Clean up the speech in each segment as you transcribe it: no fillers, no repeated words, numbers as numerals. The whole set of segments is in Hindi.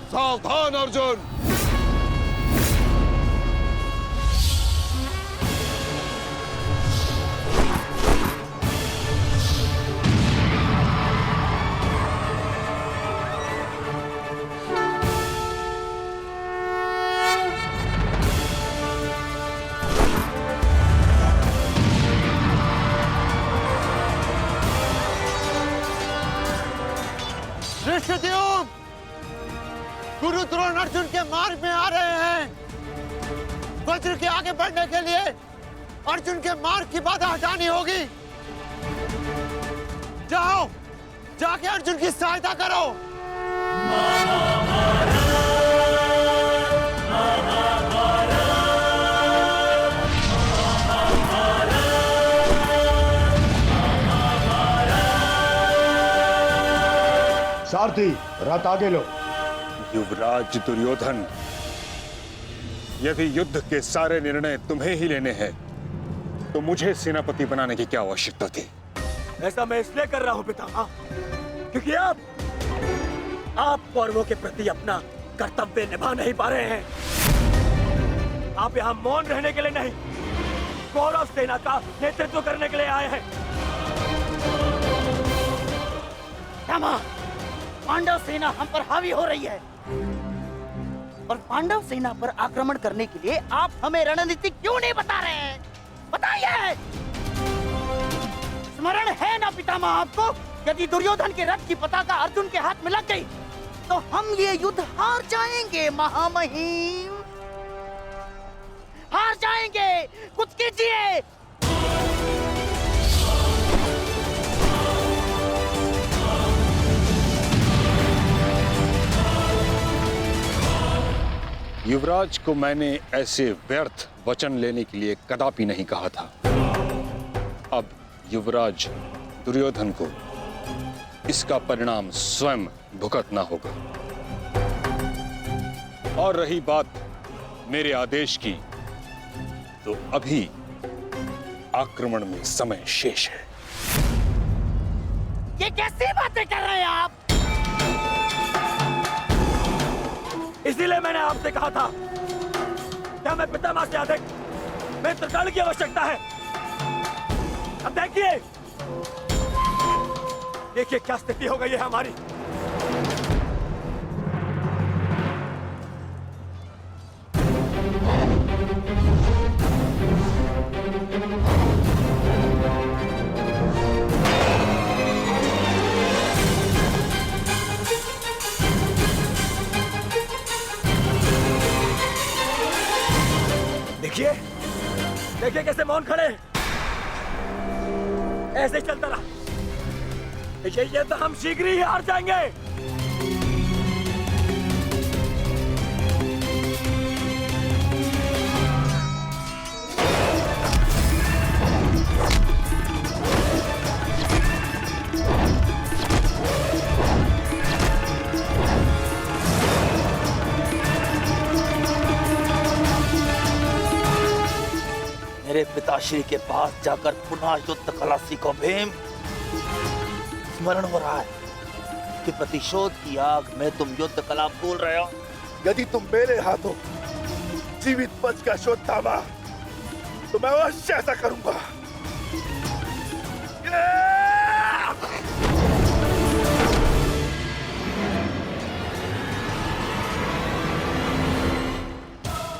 सावधान अर्जुन। ऋषिद्युम्न, गुरु द्रोण अर्जुन के मार्ग में आ रहे हैं। वज्र के आगे बढ़ने के लिए अर्जुन के मार्ग की बाधा हटानी होगी। जाओ, जाके अर्जुन की सहायता करो। सारथी, रथ आगे लो। युवराज दुर्योधन, यदि युद्ध के सारे निर्णय तुम्हें ही लेने हैं तो मुझे सेनापति बनाने की क्या आवश्यकता थी? ऐसा मैं इसलिए कर रहा हूं पितामह, क्योंकि आप कौरवों के प्रति अपना कर्तव्य निभा नहीं पा रहे हैं। आप यहाँ मौन रहने के लिए नहीं, कौरव सेना का नेतृत्व करने के लिए आए हैं। पांडव सेना हम पर हावी हो रही है और पांडव सेना पर आक्रमण करने के लिए आप हमें रणनीति क्यों नहीं बता रहे हैं? बताइए। स्मरण है ना पितामह आपको, यदि दुर्योधन के रथ की पताका अर्जुन के हाथ में लग गई तो हम ये युद्ध हार जाएंगे महामहिम, हार जाएंगे। कुछ कीजिए। युवराज को मैंने ऐसे व्यर्थ वचन लेने के लिए कदापि नहीं कहा था। अब युवराज दुर्योधन को इसका परिणाम स्वयं भुगतना होगा। और रही बात मेरे आदेश की, तो अभी आक्रमण में समय शेष है। ये कैसी बातें कर रहे हैं आप? इसीलिए मैंने आपसे कहा था कि हमें पितामह से अधिक मित्रगण की आवश्यकता है। अब देखिए क्या स्थिति हो गई है हमारी। देखिए कैसे मौन खड़े, ऐसे चलता रहा ये तो हम शीघ्र ही हार जाएंगे। मेरे पिताश्री के पास जाकर पुनः युद्ध कला सीखो भीम। स्मरण हो रहा है कि प्रतिशोध की आग में तुम युद्ध कला भूल रहे हो। यदि तुम मेरे हाथों जीवित बच का शोध थामा तो मैं अवश्य ऐसा करूंगा।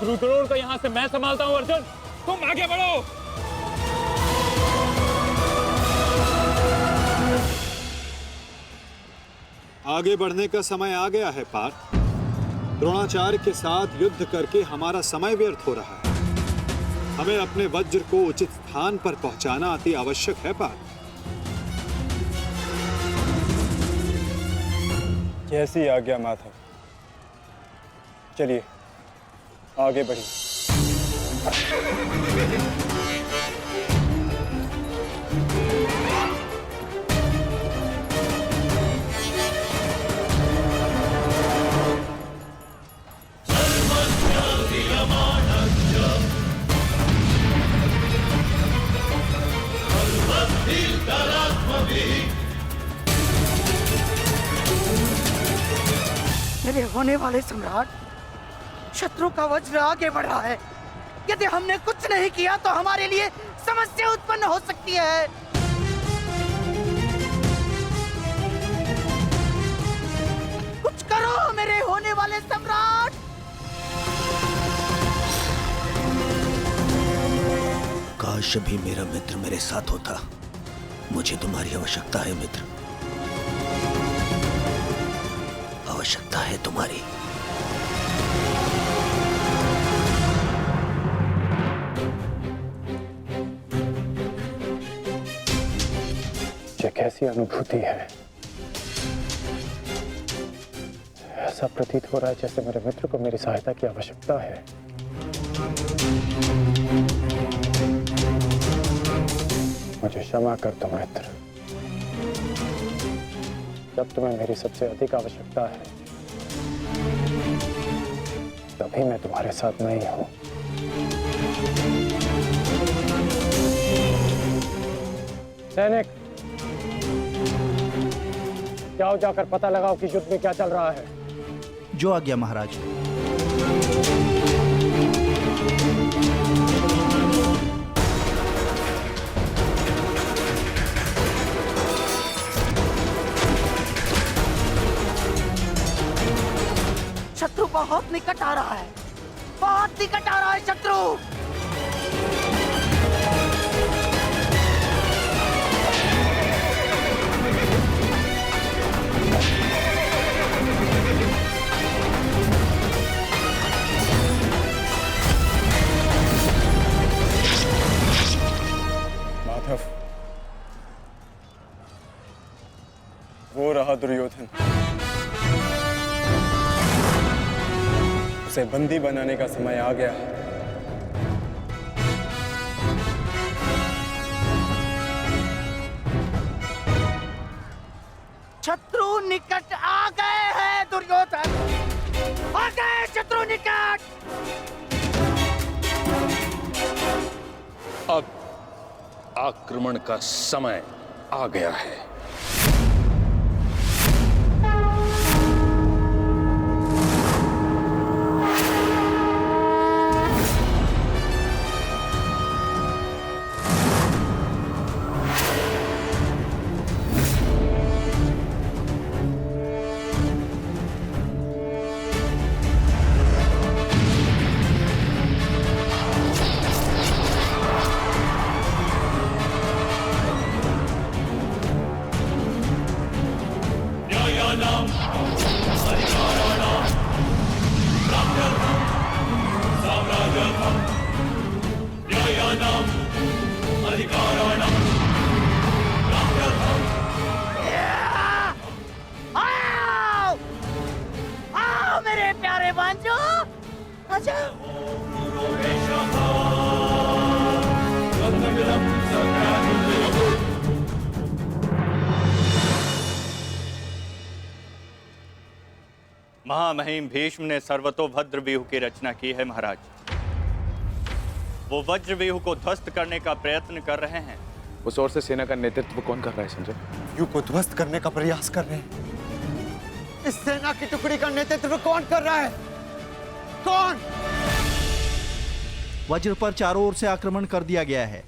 गुरु द्रोण को यहाँ से मैं संभालता हूँ। अर्जुन, तुम आगे बढ़ो। आगे बढ़ने का समय आ गया है पार्थ। द्रोणाचार्य के साथ युद्ध करके हमारा समय व्यर्थ हो रहा है। हमें अपने वज्र को उचित स्थान पर पहुंचाना अति आवश्यक है पार्थ। कैसी आज्ञा माधव। चलिए आगे बढ़िए। मेरे होने वाले सम्राट, शत्रु का वज्र आगे बढ़ा है। यदि हमने कुछ नहीं किया तो हमारे लिए समस्या उत्पन्न हो सकती है। कुछ करो मेरे होने वाले सम्राट। काश भी मेरा मित्र मेरे साथ होता। मुझे तुम्हारी आवश्यकता है मित्र, आवश्यकता है तुम्हारी। ये कैसी अनुभूति है? ऐसा प्रतीत हो रहा है जैसे मेरे मित्र को मेरी सहायता की आवश्यकता है। मुझे क्षमा कर दो मित्र, जब तुम्हें मेरी सबसे अधिक आवश्यकता है तभी मैं तुम्हारे साथ नहीं हूं। सैनिक, जाओ जाकर पता लगाओ कि युद्ध में क्या चल रहा है। जो आज्ञा महाराज। शत्रु बहुत निकट आ रहा है, बहुत निकट आ रहा है शत्रु। माधव, वो रहा दुर्योधन। उसे बंदी बनाने का समय आ गया है। शत्रु निकट आ गए हैं दुर्योधन, आ गए शत्रु निकट। अब आक्रमण का समय आ गया है। आओ, आओ मेरे प्यारे बांजो, आजा। महामहिम भीष्म ने सर्वतोभद्र व्यूह की रचना की है महाराज। वो वज्र व्यूह को ध्वस्त करने का प्रयत्न कर रहे हैं। उस ओर से सेना का नेतृत्व कौन कर रहा है संजय? व्यूह को ध्वस्त करने का प्रयास कर रहे हैं। इस सेना की टुकड़ी का नेतृत्व कौन कर रहा है? कौन? वज्र पर चारों ओर से आक्रमण कर दिया गया है।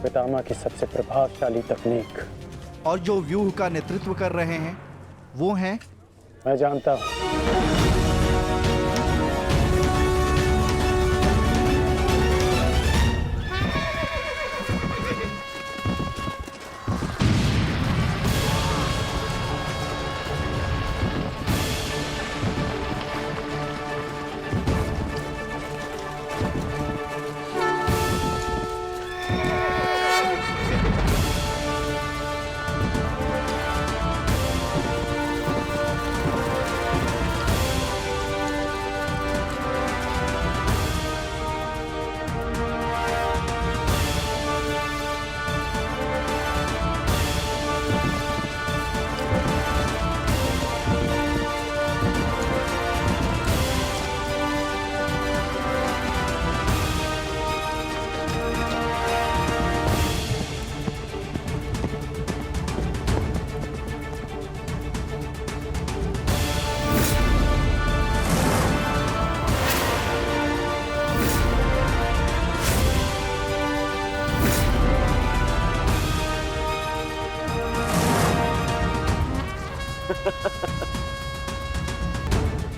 पितामह की सबसे प्रभावशाली तकनीक। और जो व्यूह का नेतृत्व कर रहे हैं वो हैं, मैं जानता हूं।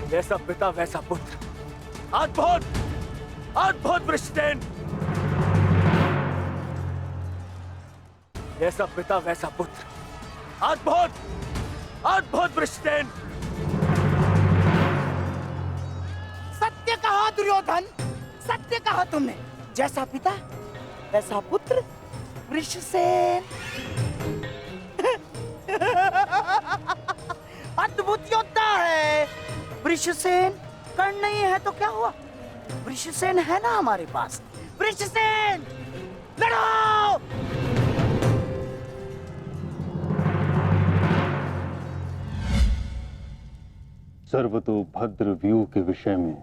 जैसा पिता वैसा पुत्र, अद्भुत अद्भुत वृषसेन। जैसा पिता वैसा पुत्र, अद्भुत अद्भुत वृषसेन। सत्य कहा दुर्योधन, सत्य कहा तुमने। जैसा पिता वैसा पुत्र वृषसेन। अद्भुत योद्धा है वृषसेन। कर्ण नहीं है तो क्या हुआ, वृषसेन है ना हमारे पास। वृषसेन लड़ो। सर्वतोभद्र व्यूह के विषय में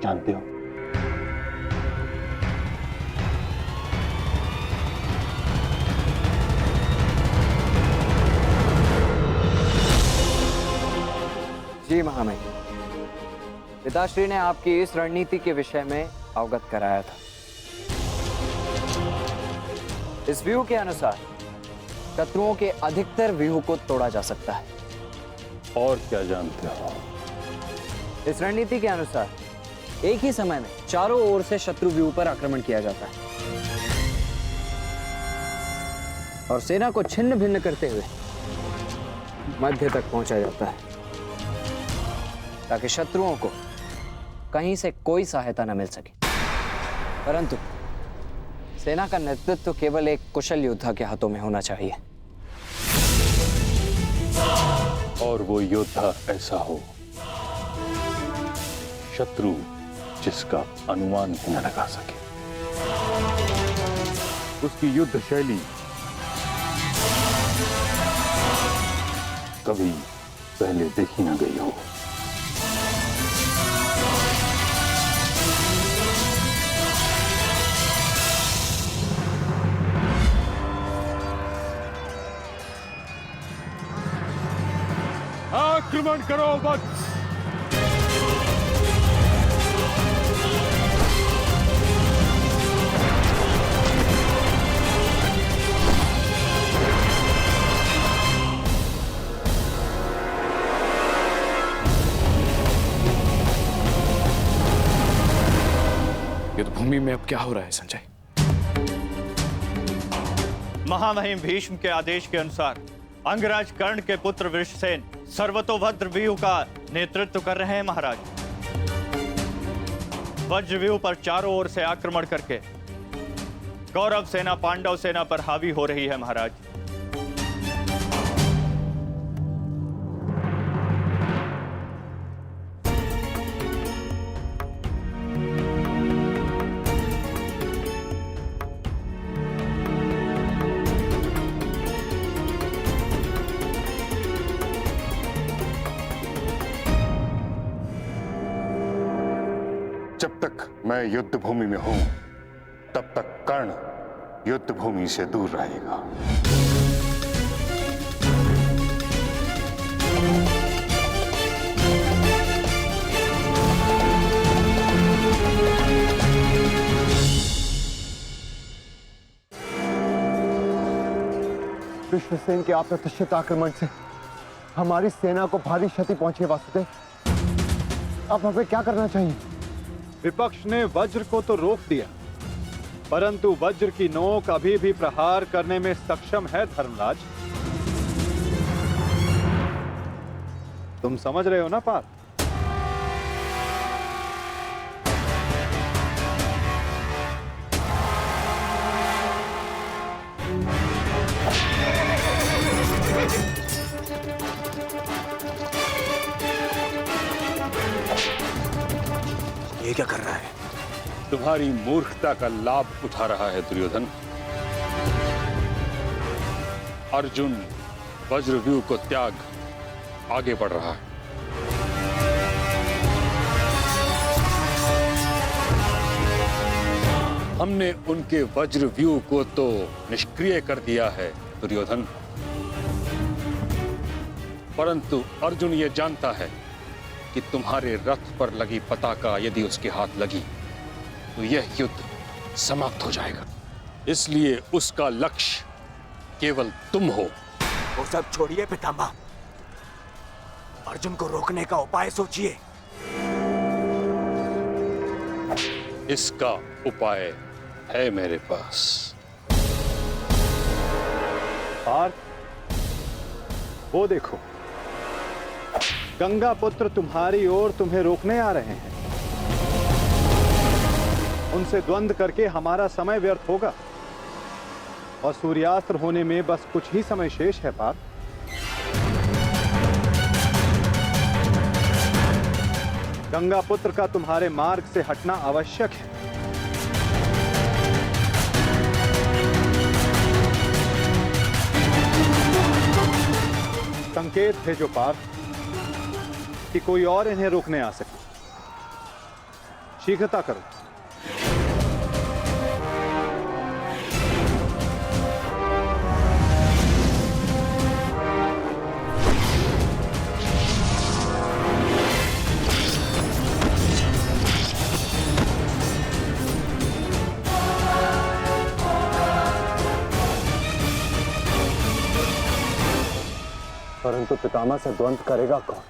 जानते हो? जी महामहिम, पिताश्री ने आपकी इस रणनीति के विषय में अवगत कराया था। इस व्यूह के अनुसार शत्रुओं के अधिकतर व्यूह को तोड़ा जा सकता है। और क्या जानते हो? इस रणनीति के अनुसार एक ही समय में चारों ओर से शत्रु व्यूह पर आक्रमण किया जाता है और सेना को छिन्न भिन्न करते हुए मध्य तक पहुंचा जाता है ताकि शत्रुओं को कहीं से कोई सहायता न मिल सके। परंतु सेना का नेतृत्व केवल एक कुशल योद्धा के हाथों में होना चाहिए। और वो योद्धा ऐसा हो शत्रु जिसका अनुमान भी न लगा सके। उसकी युद्ध शैली कभी पहले देखी न गई हो। आक्रमण करो वत्स। युद्ध भूमि में अब क्या हो रहा है संजय? महामहिम भीष्म के आदेश के अनुसार अंगराज कर्ण के पुत्र वृषसेन सर्वतोभद्र व्यूह का नेतृत्व कर रहे हैं महाराज। वज्र व्यूह पर चारों ओर से आक्रमण करके कौरव सेना पांडव सेना पर हावी हो रही है महाराज। जब तक मैं युद्ध भूमि में हूं तब तक कर्ण युद्ध भूमि से दूर रहेगा। विश्वसेन के अप्रत्याशित आक्रमण से हमारी सेना को भारी क्षति पहुंची है वासुदेव। अब हमें क्या करना चाहिए? विपक्ष ने वज्र को तो रोक दिया, परंतु वज्र की नोक अभी भी प्रहार करने में सक्षम है धर्मराज। तुम समझ रहे हो ना पार्थ? ये क्या कर रहा है? तुम्हारी मूर्खता का लाभ उठा रहा है दुर्योधन। अर्जुन वज्रव्यूह को त्याग आगे बढ़ रहा है। हमने उनके वज्रव्यूह को तो निष्क्रिय कर दिया है दुर्योधन, परंतु अर्जुन ये जानता है कि तुम्हारे रथ पर लगी पताका यदि उसके हाथ लगी तो यह युद्ध समाप्त हो जाएगा। इसलिए उसका लक्ष्य केवल तुम हो। वो सब छोड़िए पितामह, अर्जुन को रोकने का उपाय सोचिए। इसका उपाय है मेरे पास। पार्थ, वो देखो, गंगा पुत्र तुम्हारी ओर तुम्हें रोकने आ रहे हैं। उनसे द्वंद्व करके हमारा समय व्यर्थ होगा और सूर्यास्त्र होने में बस कुछ ही समय शेष है। पार्थ, गंगा पुत्र का तुम्हारे मार्ग से हटना आवश्यक है। संकेत भेजो पार्थ कि कोई और इन्हें रोकने आ सके। शीघ्रता करो। परंतु पितामह से द्वंद्व करेगा कौन?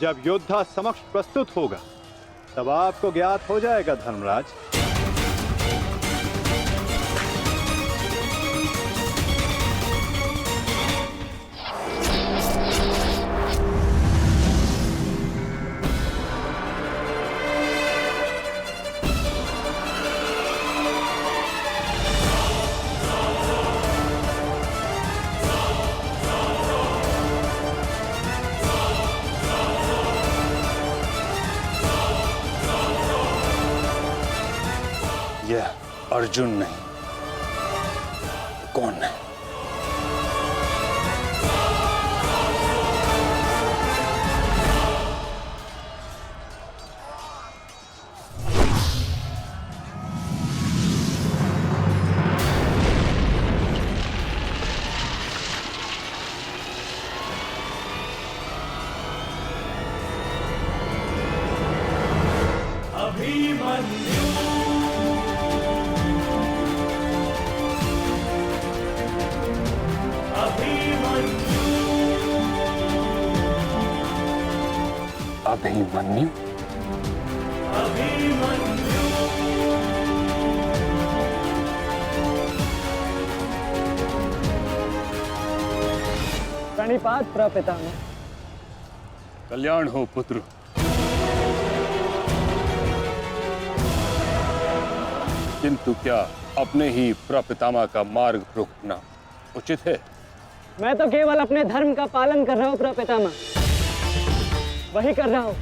जब योद्धा समक्ष प्रस्तुत होगा तब आपको ज्ञात हो जाएगा धर्मराज। यह अर्जुन नहीं, कौन है? अभिमन्यु? प्रणिपात प्रपितामह। कल्याण हो पुत्र। किंतु क्या अपने ही प्रपितामह का मार्ग रोकना उचित है? मैं तो केवल अपने धर्म का पालन कर रहा हूँ प्रपितामह। वही कर रहा हूँ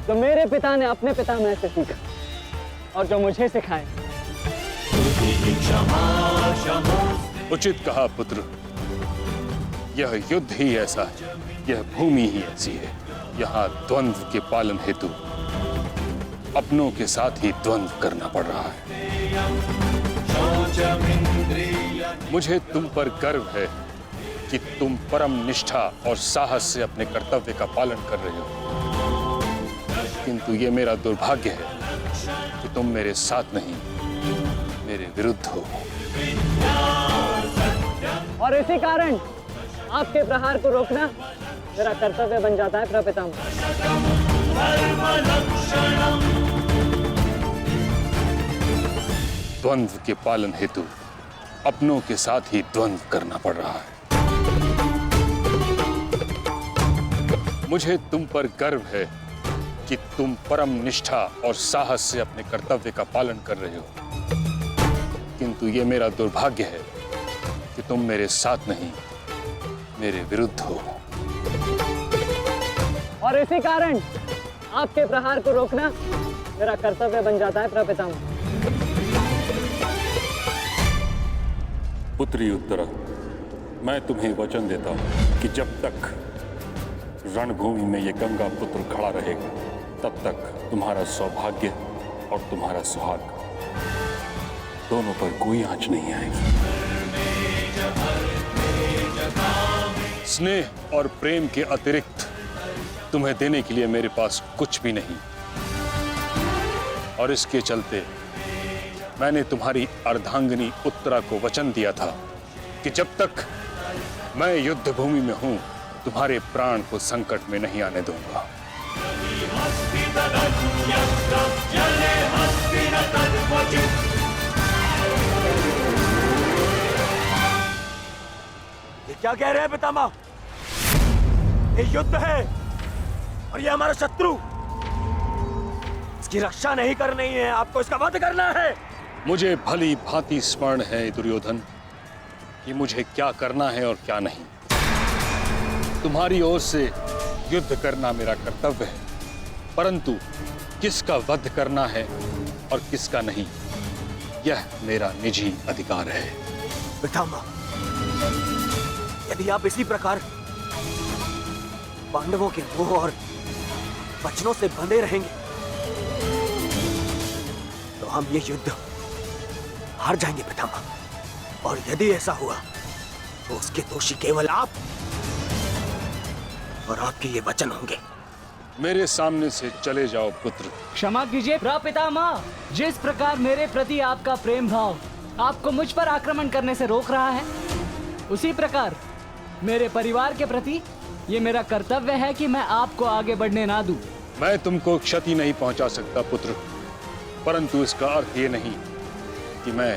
जो मेरे पिता ने अपने पितामह से सीखा और जो मुझे सिखाए। उचित कहा पुत्र। यह युद्ध ही ऐसा है, यह भूमि ही ऐसी है। यहाँ द्वंद्व के पालन हेतु अपनों के साथ ही द्वंद्व करना पड़ रहा है। मुझे तुम पर गर्व है कि तुम परम निष्ठा और साहस से अपने कर्तव्य का पालन कर रहे हो, किंतु ये मेरा दुर्भाग्य है कि तुम मेरे साथ नहीं, मेरे विरुद्ध हो। और इसी कारण आपके प्रहार को रोकना मेरा कर्तव्य बन जाता है प्रपितामह। द्वंद्व के पालन हेतु अपनों के साथ ही द्वंद्व करना पड़ रहा है। मुझे तुम पर गर्व है कि तुम परम निष्ठा और साहस से अपने कर्तव्य का पालन कर रहे हो, किंतु ये मेरा दुर्भाग्य है कि तुम मेरे साथ नहीं, मेरे विरुद्ध हो। और इसी कारण आपके प्रहार को रोकना मेरा कर्तव्य बन जाता है प्रपितामह। पुत्री उत्तरा, मैं तुम्हें वचन देता हूं कि जब तक रणभूमि में ये गंगा पुत्र खड़ा रहेगा, तब तक तुम्हारा सौभाग्य और तुम्हारा सुहाग दोनों पर कोई आंच नहीं आएगी। स्नेह और प्रेम के अतिरिक्त तुम्हें देने के लिए मेरे पास कुछ भी नहीं, और इसके चलते मैंने तुम्हारी अर्धांगिनी उत्तरा को वचन दिया था कि जब तक मैं युद्ध भूमि में हूं तुम्हारे प्राण को संकट में नहीं आने दूंगा। ये क्या कह रहे हैं पितामह? ये युद्ध है और ये हमारा शत्रु, इसकी रक्षा नहीं करनी है, आपको इसका वध करना है। मुझे भली भांति स्मरण है दुर्योधन कि मुझे क्या करना है और क्या नहीं। तुम्हारी ओर से युद्ध करना मेरा कर्तव्य है, परंतु किसका वध करना है और किसका नहीं, यह मेरा निजी अधिकार है। पितामह, यदि आप इसी प्रकार पांडवों के मोह और वचनों से बंधे रहेंगे तो हम ये युद्ध हार जाएंगे पितामह। और यदि ऐसा हुआ तो उसके दोषी केवल आप और आपके ये वचन होंगे। मेरे सामने से चले जाओ पुत्र। क्षमा कीजिए पितामह, जिस प्रकार मेरे प्रति आपका प्रेम भाव आपको मुझ पर आक्रमण करने से रोक रहा है, उसी प्रकार मेरे परिवार के प्रति ये मेरा कर्तव्य है कि मैं आपको आगे बढ़ने ना दूं। मैं तुमको क्षति नहीं पहुंचा सकता पुत्र, परंतु इसका अर्थ ये नहीं कि मैं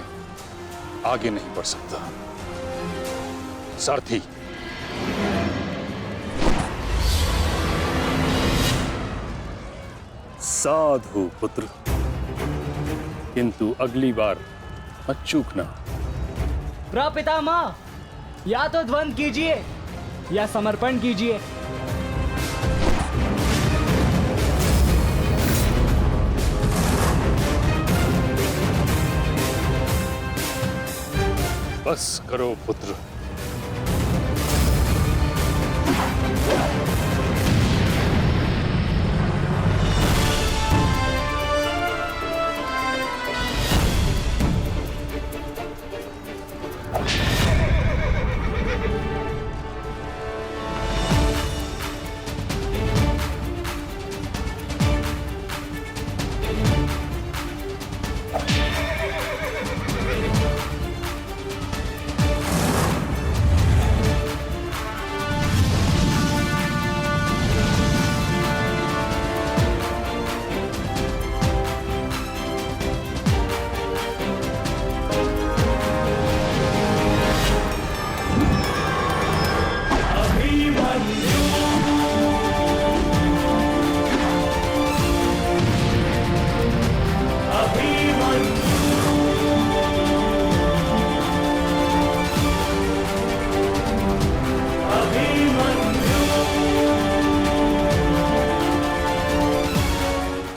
आगे नहीं बढ़ सकता। सारथी, साधु पुत्र, किंतु अगली बार मत चूकना। पितामह, या तो द्वंद कीजिए या समर्पण कीजिए। बस करो पुत्र।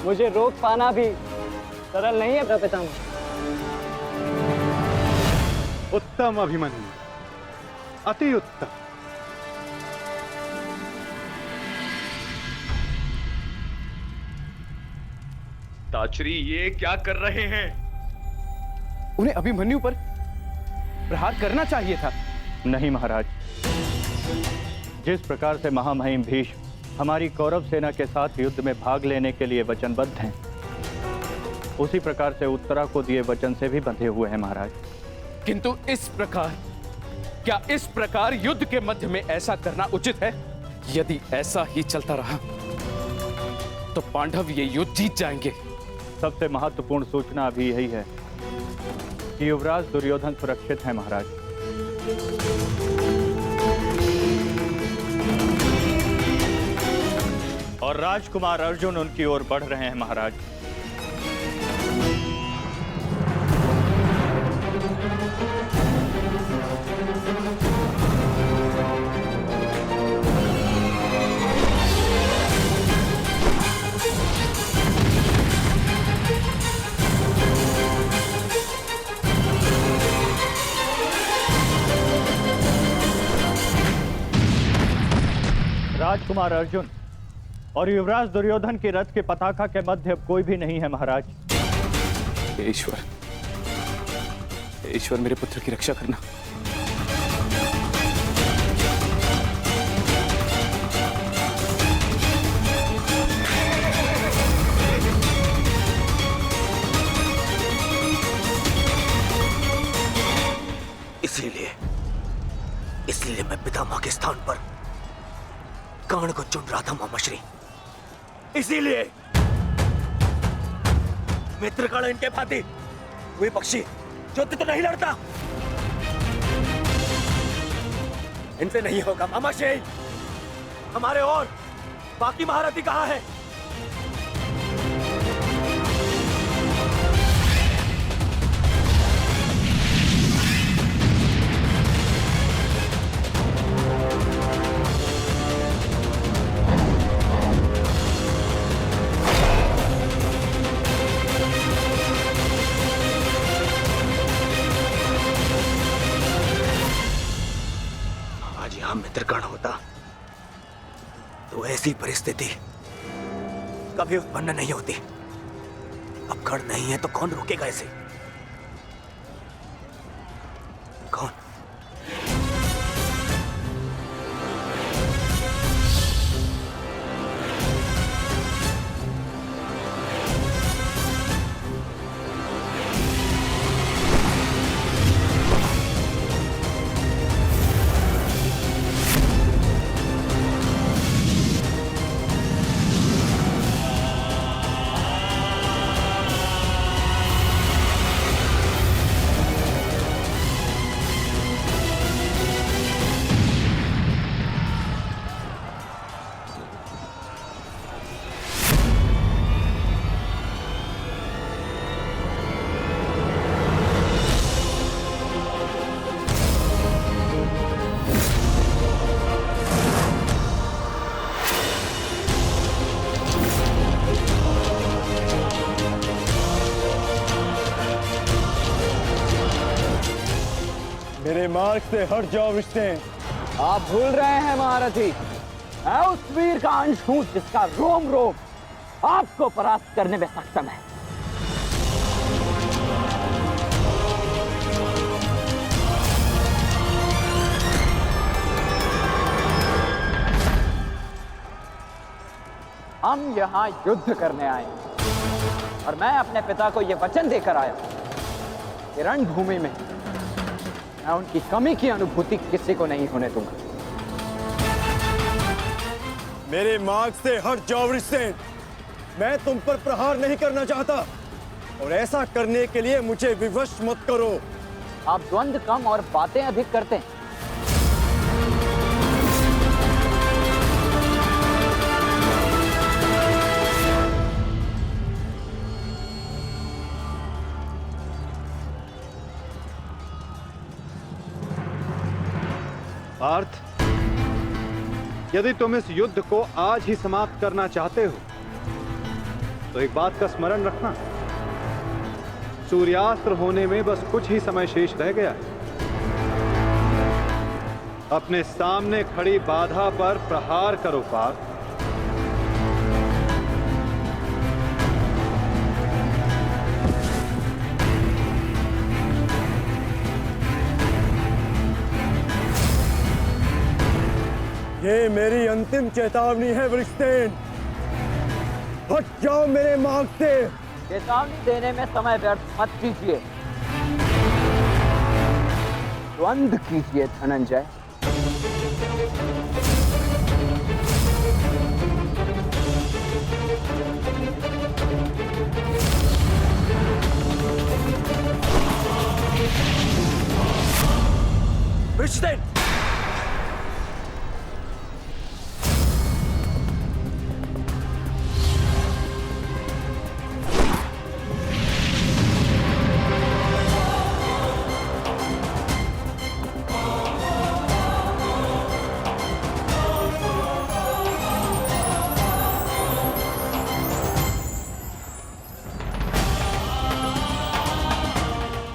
मुझे रोक पाना भी सरल नहीं है पितामह। उत्तम अभिमन्यु, अति उत्तम। ताचरी, ये क्या कर रहे हैं? उन्हें अभिमन्यु पर प्रहार करना चाहिए था। नहीं महाराज, जिस प्रकार से महामहिम भीष्म हमारी कौरव सेना के साथ युद्ध में भाग लेने के लिए वचनबद्ध हैं, उसी प्रकार से उत्तरा को दिए वचन से भी बंधे हुए हैं महाराज। किंतु इस प्रकार, क्या इस प्रकार युद्ध के मध्य में ऐसा करना उचित है? यदि ऐसा ही चलता रहा तो पांडव ये युद्ध जीत जाएंगे। सबसे महत्वपूर्ण सूचना अभी यही है कि युवराज दुर्योधन सुरक्षित है महाराज। और राजकुमार अर्जुन उनकी ओर बढ़ रहे हैं महाराज। राजकुमार अर्जुन और युवराज दुर्योधन के रथ के पताका के मध्य कोई भी नहीं है महाराज। ईश्वर, ईश्वर मेरे पुत्र की रक्षा करना। इसीलिए इसलिए मैं पितामह के स्थान पर कर्ण को चुन रहा था मामाश्री। इसीलिए मित्रकर्ण इनके भांति वे पक्षी युद्ध तो नहीं लड़ता। इनसे नहीं होगा मामाश्री। हमारे और बाकी महारथी कहाँ है? आज यहां मित्रकर्ण होता तो ऐसी परिस्थिति कभी उत्पन्न नहीं होती। अब कर्ण नहीं है तो कौन रोकेगा इसे? कौन? मेरे मार्ग से हट जाओ विष्णु। आप भूल रहे हैं महारथी, मैं उस वीर का अंश हूं जिसका रोम रोम आपको परास्त करने में सक्षम है। हम यहाँ युद्ध करने आए और मैं अपने पिता को यह वचन देकर आया कि रणभूमि में मैं उनकी कमी की अनुभूति किसी को नहीं होने दूंगा। मेरे मार्ग से हट जाओ विष्णु। मैं तुम पर प्रहार नहीं करना चाहता और ऐसा करने के लिए मुझे विवश मत करो। आप द्वंद्व कम और बातें अधिक करते हैं। पार्थ, यदि तुम इस युद्ध को आज ही समाप्त करना चाहते हो तो एक बात का स्मरण रखना, सूर्यास्त्र होने में बस कुछ ही समय शेष रह गया है। अपने सामने खड़ी बाधा पर प्रहार करो पार्थ। ये मेरी अंतिम चेतावनी है विष्णु। हट जाओ मेरे मार्ग से। चेतावनी देने में समय व्यर्थ मत कीजिए, द्वंद्व कीजिए धनंजय। वृषसेन,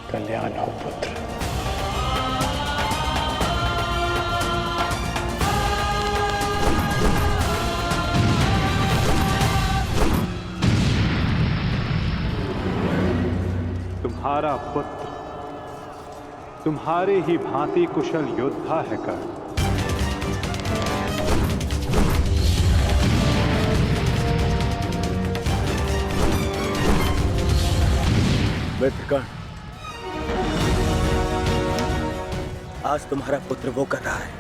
कल्याण हो पुत्र। तुम्हारा पुत्र तुम्हारे ही भांति कुशल योद्धा है कर्ण। मित्रकर्ण, आज तुम्हारा पुत्र वो कर रहा है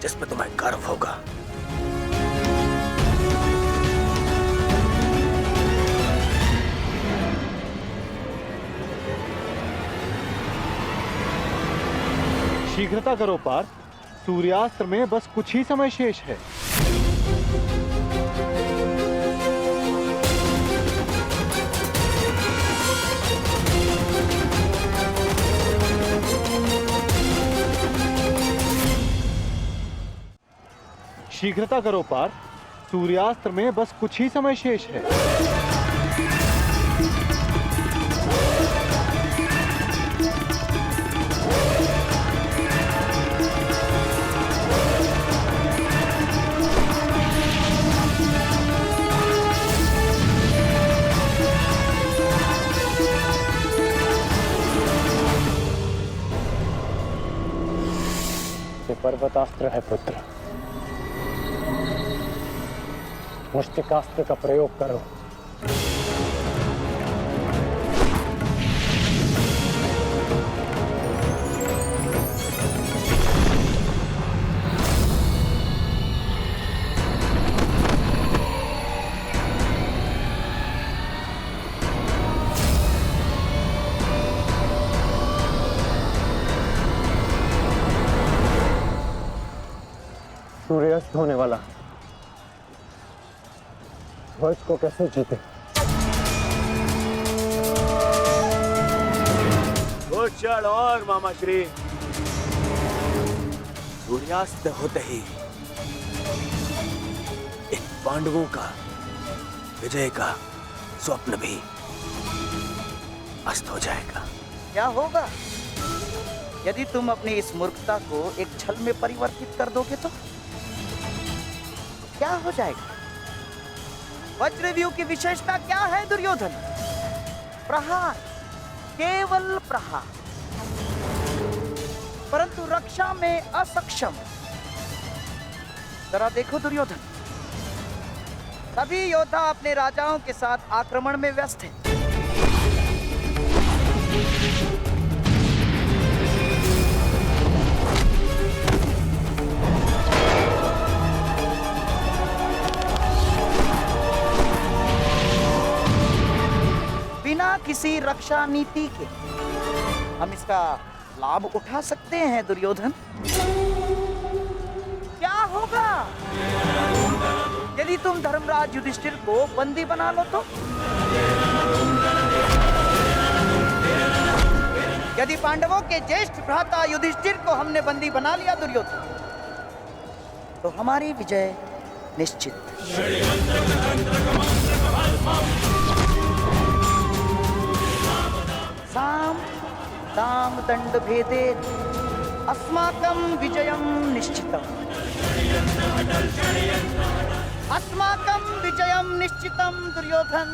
जिस पर तुम्हें गर्व होगा। शीघ्रता करो पार्थ, सूर्यास्त में बस कुछ ही समय शेष है। शीघ्रता करो पार्थ, सूर्यास्त में बस कुछ ही समय शेष है। ये पर्वतास्त्र है पुत्र, मुष्टिकास्त्र का प्रयोग करो। सूर्यास्त होने वाला, ध्वज को कैसे जीते? कुछ क्षण और मामा श्री। सूर्यास्त होते ही इन पांडवों का विजय का स्वप्न भी अस्त हो जाएगा। क्या होगा यदि तुम अपनी इस मूर्खता को एक छल में परिवर्तित कर दोगे तो क्या हो जाएगा? वज्रव्यूह की विशेषता क्या है दुर्योधन? प्रहार, केवल प्रहार, परंतु रक्षा में असक्षम। जरा देखो दुर्योधन, सभी योद्धा अपने राजाओं के साथ आक्रमण में व्यस्त हैं। बिना किसी रक्षा नीति के हम इसका लाभ उठा सकते हैं दुर्योधन। क्या होगा यदि तुम धर्मराज युधिष्ठिर को बंदी बना लो तो? यदि पांडवों के ज्येष्ठ भ्राता युधिष्ठिर को हमने बंदी बना लिया दुर्योधन, तो हमारी विजय निश्चित। साम दाम दंड भेदे अस्माकं विजयं निश्चितम्। अस्माकं विजयं निश्चितम् दुर्योधन।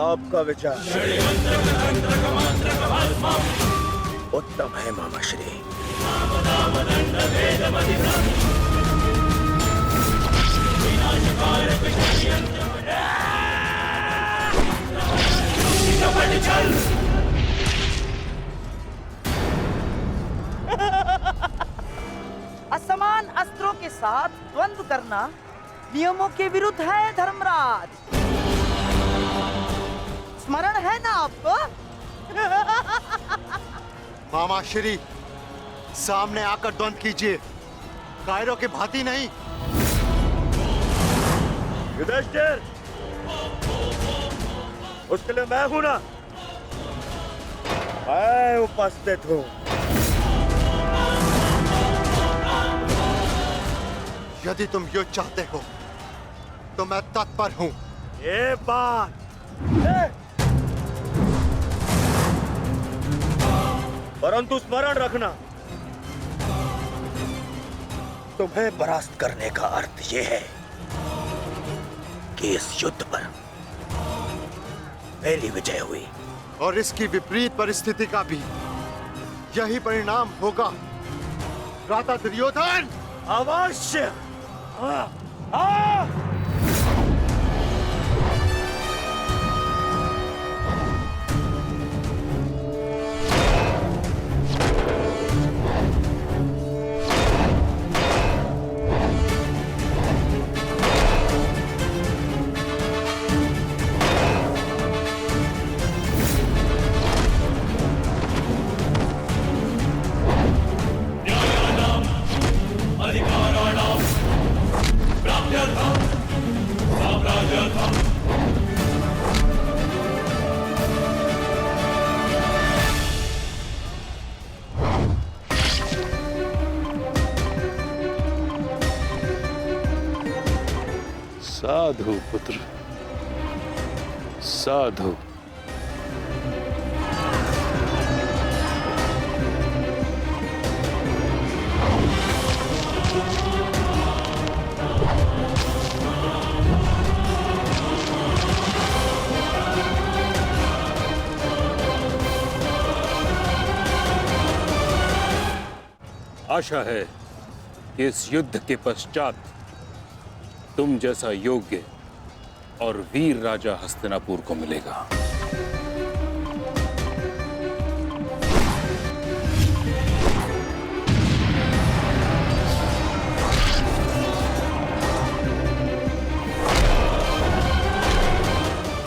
आपका विचार उत्तम है मामा श्री। असमान अस्त्रों के साथ द्वंद्व करना नियमों के विरुद्ध है धर्मराज। स्मरण है ना आपको? मामा श्री, सामने आकर द्वंद्व कीजिए, कायरों की भांति नहीं। युधिष्ठिर, उसके लिए मैं हूं ना, मैं उपस्थित हूं। यदि तुम युद्ध चाहते हो तो मैं तत्पर हूं। ये बात परंतु स्मरण रखना, तुम्हें परास्त करने का अर्थ यह है कि इस युद्ध पर पहली विजय हुई, और इसकी विपरीत परिस्थिति का भी यही परिणाम होगा भ्राता दुर्योधन। अवश्य। साधु पुत्र, साधु। आशा है कि इस युद्ध के पश्चात तुम जैसा योग्य और वीर राजा हस्तिनापुर को मिलेगा।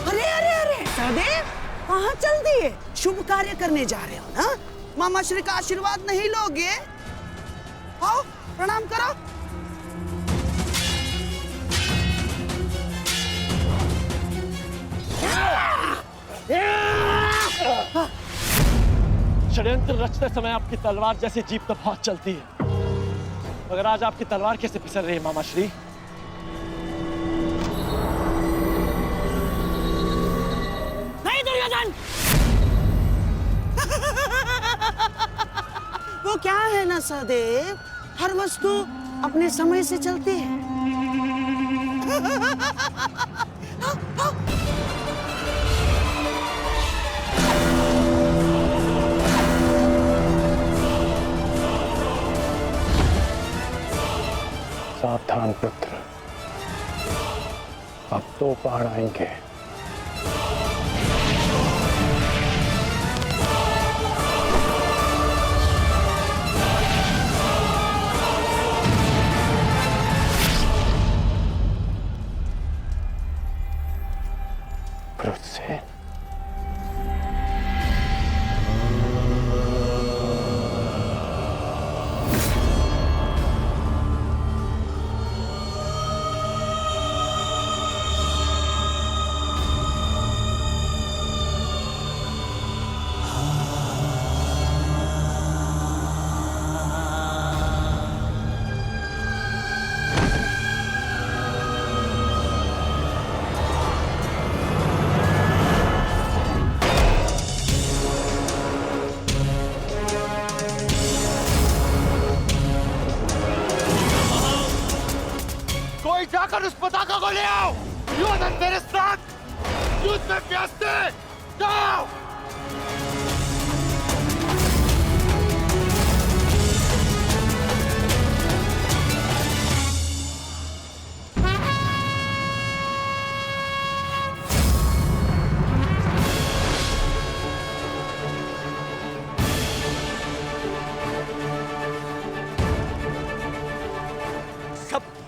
अरे अरे अरे सहदेव, कहाँ चल दिए? शुभ कार्य करने जा रहे हो ना? मामा श्री का आशीर्वाद नहीं लोगे? आओ प्रणाम करो। षड्यंत्र रचते समय आपकी तलवार जैसी जीप तो बहुत चलती है, मगर आज आपकी तलवार कैसे फिसल रही है मामा श्री? नहीं दुर्योधन, वो क्या है ना सहदेव, हर वस्तु अपने समय से चलती है। सावधान पुत्र, अब तो पहाड़ आएंगे। से जाकर उस पताका को ले आओ। योधन मेरे साथ युद्ध में व्यस्त है। जाओ।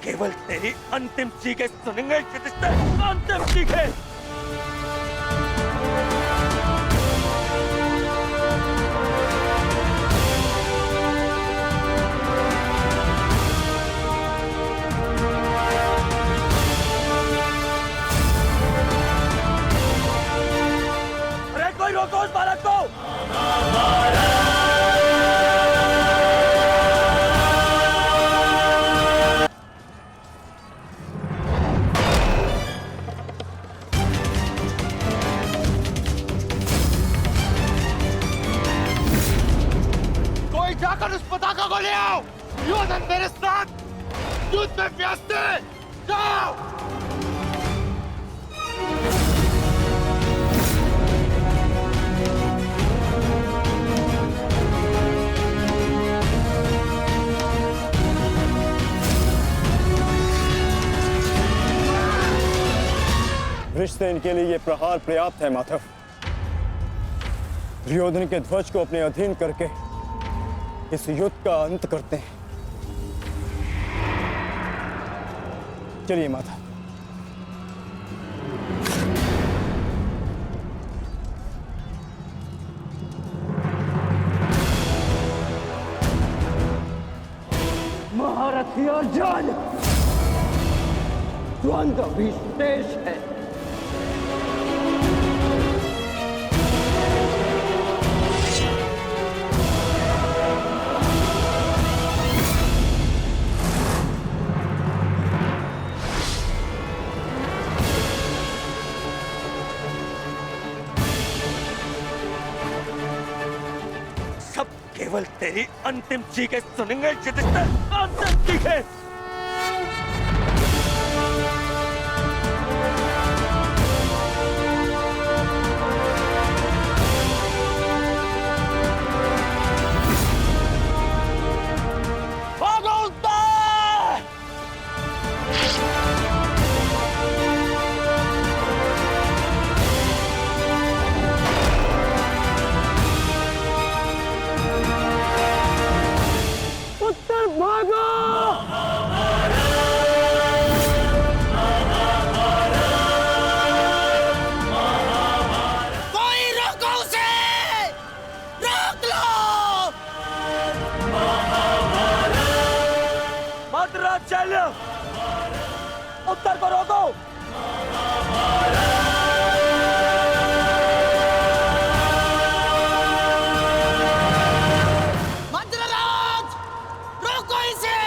केवल तेरी अंतिम चीखें सुनेंगे, अंतिम चीखें। अरे कोई रोको उस बालक को। जाकर उस पताका को ले आओ। योधन मेरे साथ युद्ध में व्यस्त है। जाओ। वृषसेन के लिए ये प्रहार पर्याप्त है माधव। दुर्योधन के ध्वज को अपने अधीन करके इस युद्ध का अंत करते हैं। चलिए माता। महारथी अर्जुन, द्वंद्व भी शेष है। केवल तेरी अंतिम चीखें सुनेंगे युधिष्ठिर, अंतिम चीखें। उत्तर को रोको। मंत्रराज, रोको इसे।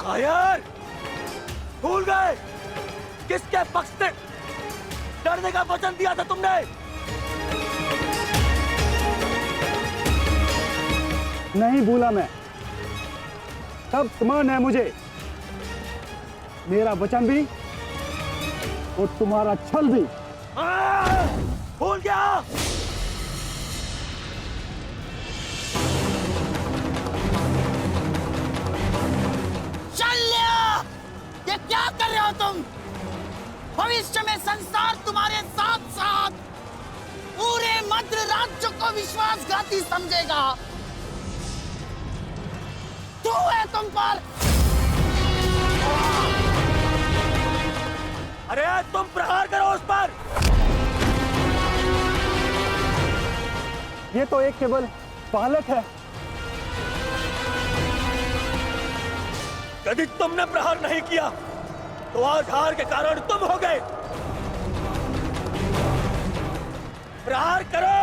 कायर, भूल गए किसके पक्ष से लड़ने का वचन दिया था तुमने? नहीं भूला मैं, सब समान है मुझे, मेरा वचन भी और तुम्हारा छल भी। भूल गया? शल्य, ये क्या कर रहे हो तुम? भविष्य में संसार तुम्हारे साथ साथ पूरे मद्र राज्य को विश्वासघाती समझेगा। तू है तुम पर। अरे तुम प्रहार करो उस पर। ये तो एक केवल बालक है। यदि तुमने प्रहार नहीं किया तो आज हार के कारण तुम हो गए। प्रहार करो।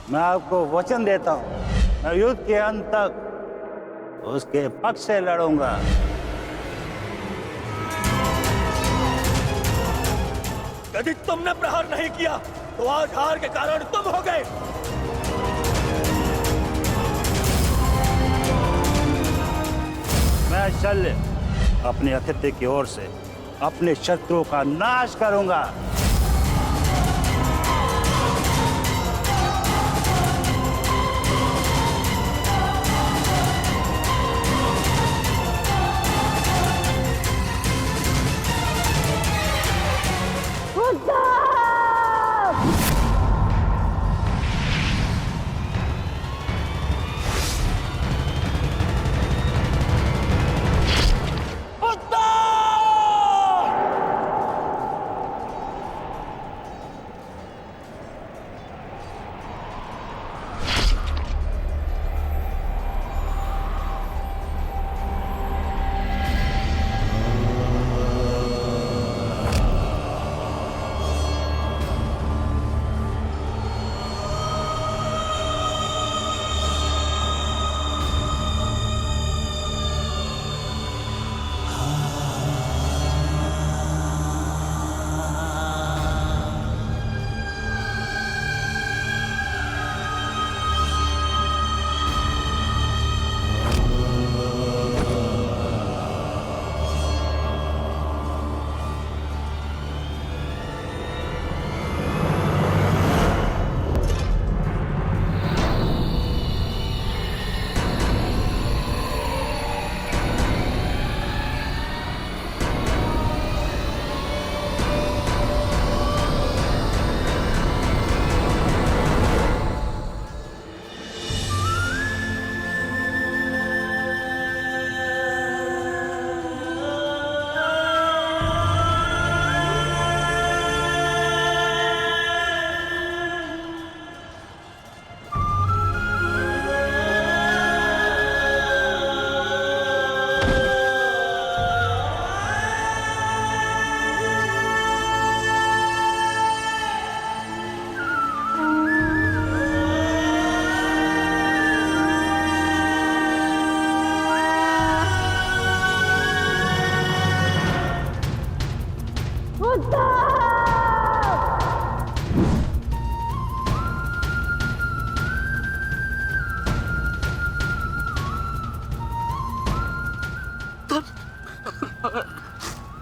मैं आपको वचन देता हूँ, मैं युद्ध के अंत तक उसके पक्ष से लड़ूंगा। यदि तुमने प्रहार नहीं किया तो आज हार के कारण तुम हो गए। मैं शल्य अपने अतिथि की ओर से अपने शत्रुओं का नाश करूंगा।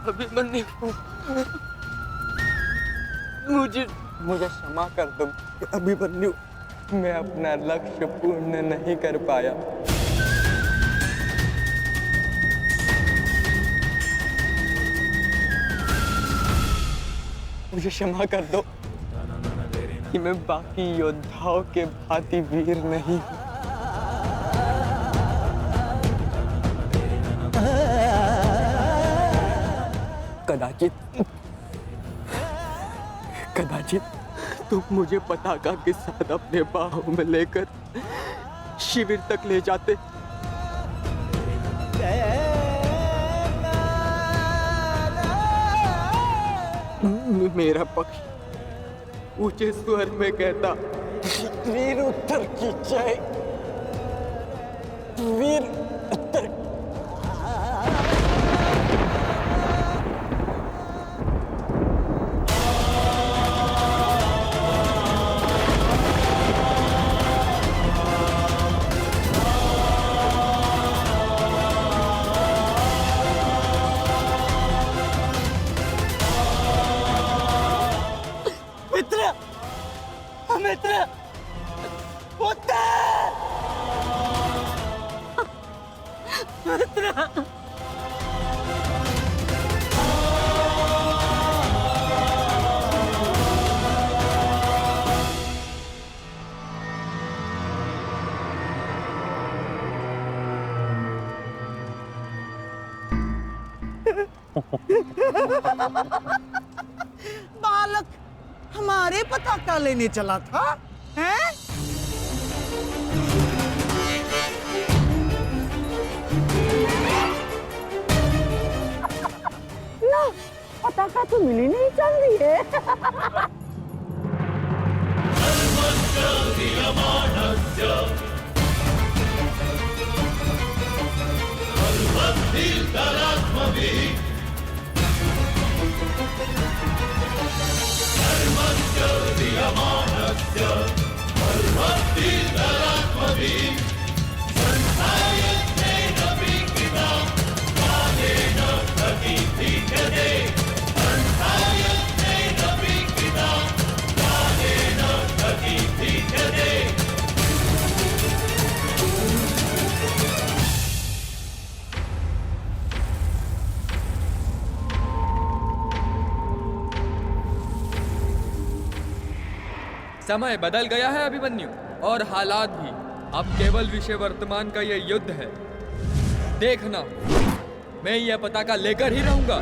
अभिमन्यु, मुझे क्षमा कर दो अभिमन्यु, मैं अपना लक्ष्य पूर्ण नहीं कर पाया। मुझे क्षमा कर दो कि मैं बाकी योद्धाओं के भांति वीर नहीं हूं। कदाचित तुम मुझे पताका के साथ अपने बाहों में लेकर शिविर तक ले जाते। मेरा पक्ष ऊंचे स्वर में कहता, वीर उत्तर की जय, वीर उत्तर। मित्र, पुत्र, मित्र। बालक हमारे पताका लेने चला था, हैं? ना, पताका तो मिली नहीं चल रही है। समय बदल गया है अभिमन्यु, और हालात भी। अब केवल विषय वर्तमान का यह युद्ध है। देखना, मैं यह पताका लेकर ही रहूंगा।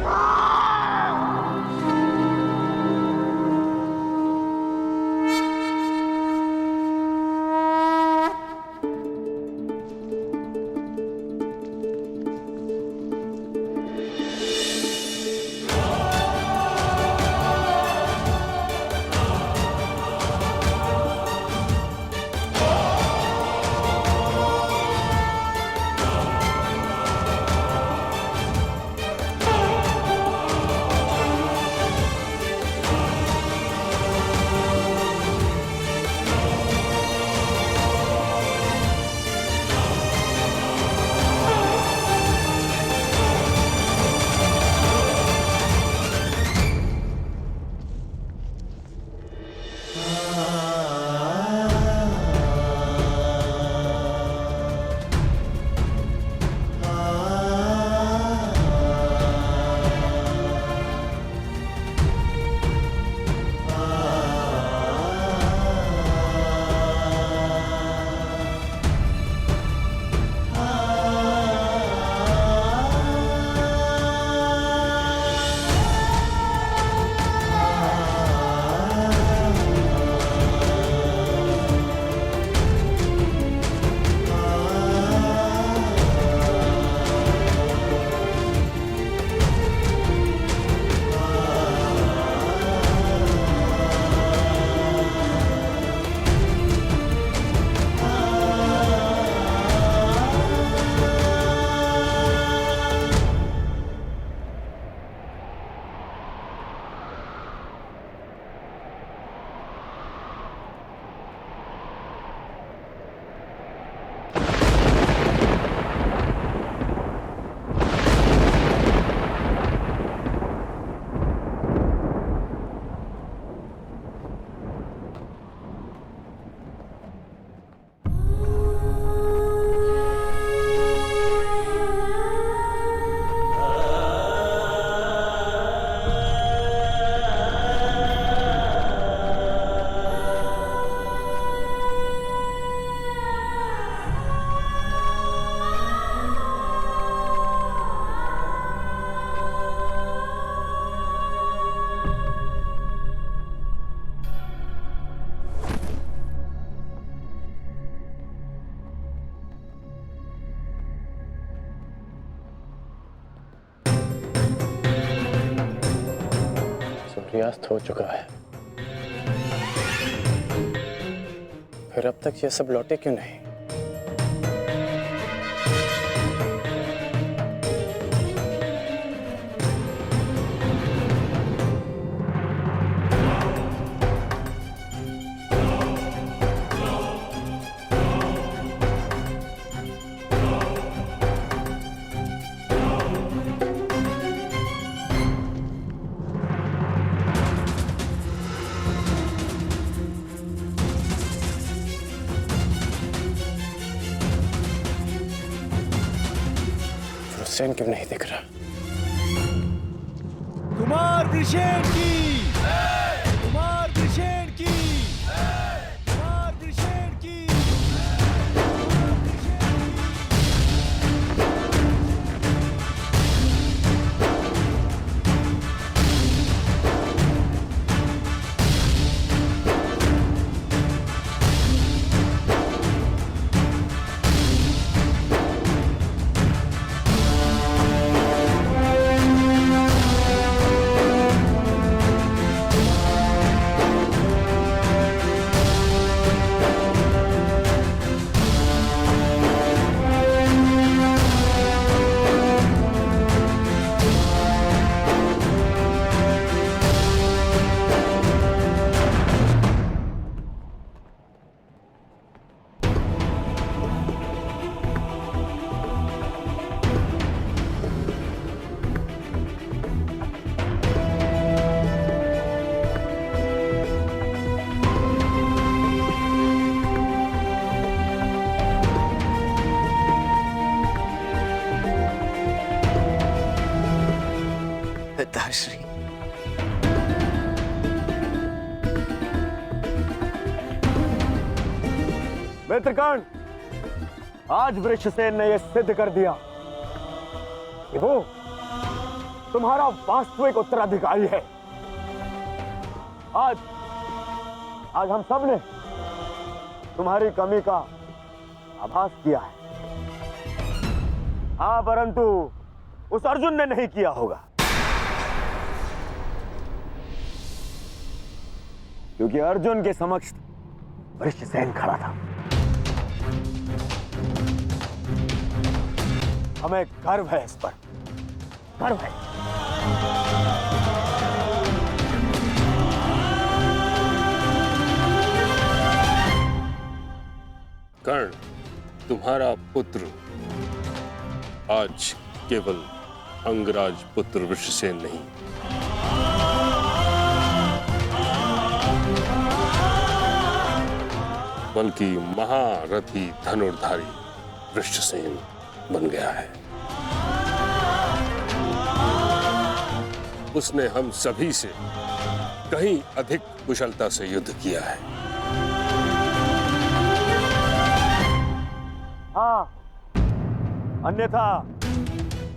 सूर्यास्त हो चुका है, फिर अब तक ये सब लौटे क्यों नहीं? हुसैन क्यों नहीं दिख रहा? कुमार वृषेण की, कुमार वृषेण की, कुमार वृषेण की। पिताश्री, मित्रगण, आज वृषसेन ने यह सिद्ध कर दिया कि वो तुम्हारा वास्तविक उत्तराधिकारी है। आज हम सब ने तुम्हारी कमी का आभास किया है। हाँ, परंतु उस अर्जुन ने नहीं किया होगा, क्योंकि अर्जुन के समक्ष वृषसेन खड़ा था। हमें गर्व है इस पर, गर्व है। कर्ण, तुम्हारा पुत्र आज केवल अंगराज पुत्र वृषसेन नहीं, बल्कि महारथी धनुर्धारी वृषसेन बन गया है। उसने हम सभी से कहीं अधिक कुशलता से युद्ध किया है। हाँ, अन्यथा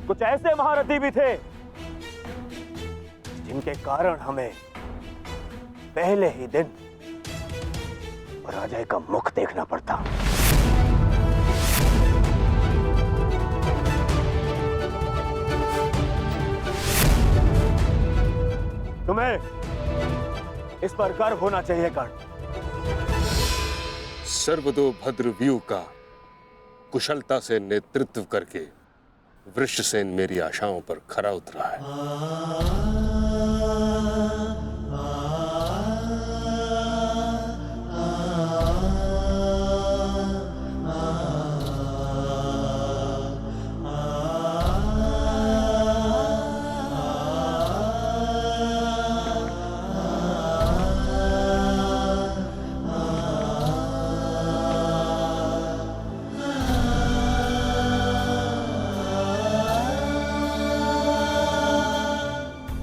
कुछ ऐसे महारथी भी थे जिनके कारण हमें पहले ही दिन पराजय का मुख देखना पड़ता। तुम्हें इस पर गर्व होना चाहिए कर्ण। सर्वतोभद्र व्यूह का कुशलता से नेतृत्व करके वृषसेन मेरी आशाओं पर खरा उतरा है।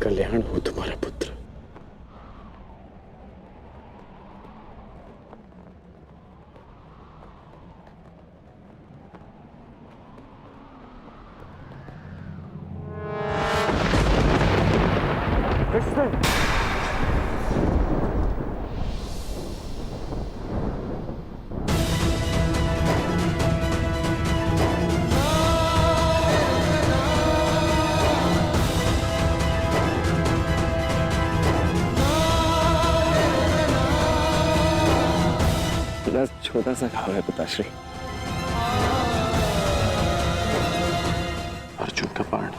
कल्याण हो तुम्हारा पुत्र। छोटा सा घाव है पिताश्री। अर्जुन का बाण।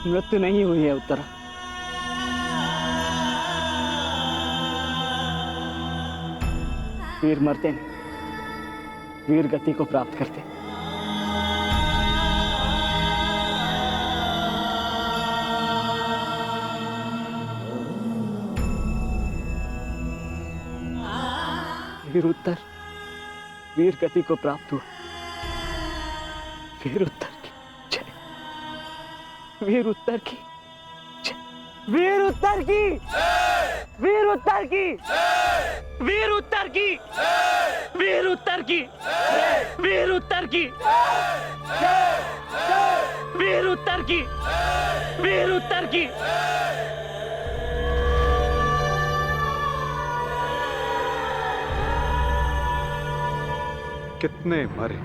मृत्यु नहीं हुई है उत्तरा। वीर मरते नहीं, वीर गति को प्राप्त करते। वीर उत्तर वीर गति को प्राप्त हुआ। वीर उत्तर की जय। वीर उत्तर की जय। वीर उत्तर की वीर उत्तर की वीर उत्तर की वीर उत्तर की वीर उत्तर की वीर उत्तर की वीर उत्तर की। कितने मरे,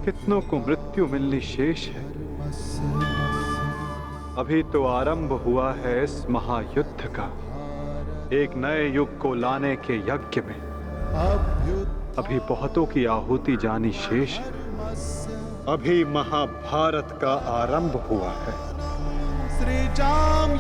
कितनों को मृत्यु मिलनी शेष है। अभी तो आरंभ हुआ है इस महायुद्ध का, एक नए युग को लाने के यज्ञ में। अभी बहुतों की आहुति जानी शेष है। अभी महाभारत का आरंभ हुआ है। श्री जाम